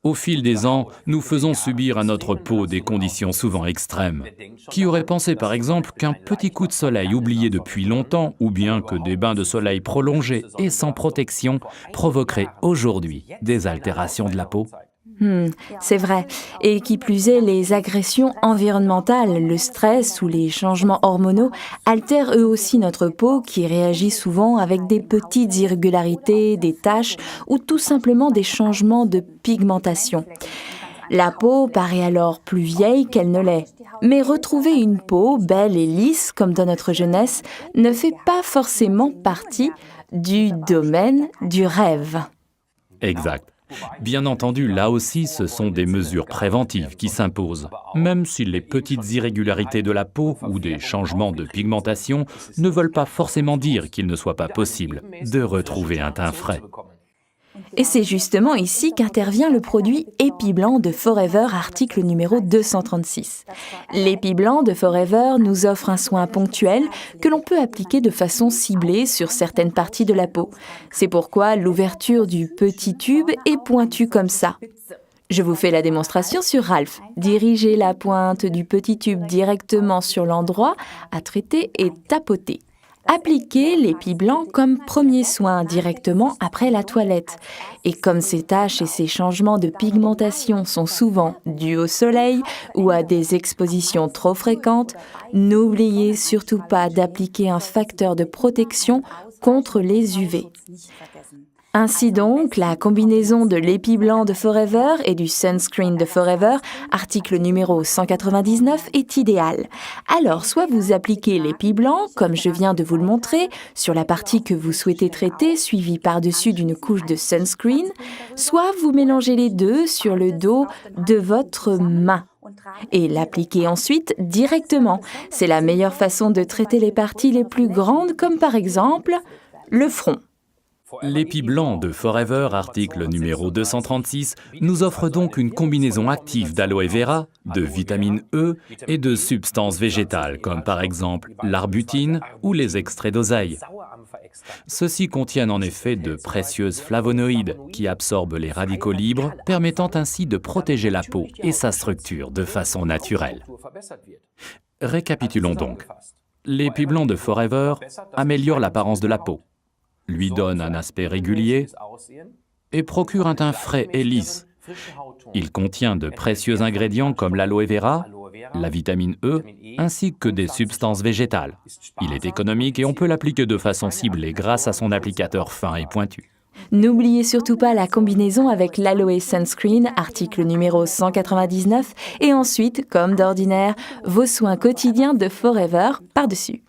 Au fil des ans, nous faisons subir à notre peau des conditions souvent extrêmes. Qui aurait pensé par exemple qu'un petit coup de soleil oublié depuis longtemps, ou bien que des bains de soleil prolongés et sans protection provoqueraient aujourd'hui des altérations de la peau ? C'est vrai. Et qui plus est, les agressions environnementales, le stress ou les changements hormonaux altèrent eux aussi notre peau qui réagit souvent avec des petites irrégularités, des taches ou tout simplement des changements de pigmentation. La peau paraît alors plus vieille qu'elle ne l'est. Mais retrouver une peau belle et lisse comme dans notre jeunesse ne fait pas forcément partie du domaine du rêve. Exact. Bien entendu, là aussi, ce sont des mesures préventives qui s'imposent, même si les petites irrégularités de la peau ou des changements de pigmentation ne veulent pas forcément dire qu'il ne soit pas possible de retrouver un teint frais. Et c'est justement ici qu'intervient le produit Epiblanc de Forever, article numéro 236. L'Epiblanc de Forever nous offre un soin ponctuel que l'on peut appliquer de façon ciblée sur certaines parties de la peau. C'est pourquoi l'ouverture du petit tube est pointue comme ça. Je vous fais la démonstration sur Ralph. Dirigez la pointe du petit tube directement sur l'endroit à traiter et tapoter. Appliquez l'Epiblanc comme premier soin directement après la toilette. Et comme ces taches et ces changements de pigmentation sont souvent dus au soleil ou à des expositions trop fréquentes, n'oubliez surtout pas d'appliquer un facteur de protection contre les UV. Ainsi donc, la combinaison de l'Epiblanc de Forever et du Sunscreen de Forever, article numéro 199, est idéale. Alors, soit vous appliquez l'Epiblanc, comme je viens de vous le montrer, sur la partie que vous souhaitez traiter, suivie par-dessus d'une couche de Sunscreen, soit vous mélangez les deux sur le dos de votre main. Et l'appliquer ensuite directement. C'est la meilleure façon de traiter les parties les plus grandes, comme par exemple le front. L'Epiblanc de Forever, article numéro 236, nous offre donc une combinaison active d'aloe vera, de vitamine E et de substances végétales, comme par exemple l'arbutine ou les extraits d'oseille. Ceux-ci contiennent en effet de précieuses flavonoïdes qui absorbent les radicaux libres, permettant ainsi de protéger la peau et sa structure de façon naturelle. Récapitulons donc. L'Epiblanc de Forever améliore l'apparence de la peau, lui donne un aspect régulier et procure un teint frais et lisse. Il contient de précieux ingrédients comme l'aloe vera, la vitamine E, ainsi que des substances végétales. Il est économique et on peut l'appliquer de façon ciblée grâce à son applicateur fin et pointu. N'oubliez surtout pas la combinaison avec l'Aloe Sunscreen, article numéro 199, et ensuite, comme d'ordinaire, vos soins quotidiens de Forever par-dessus.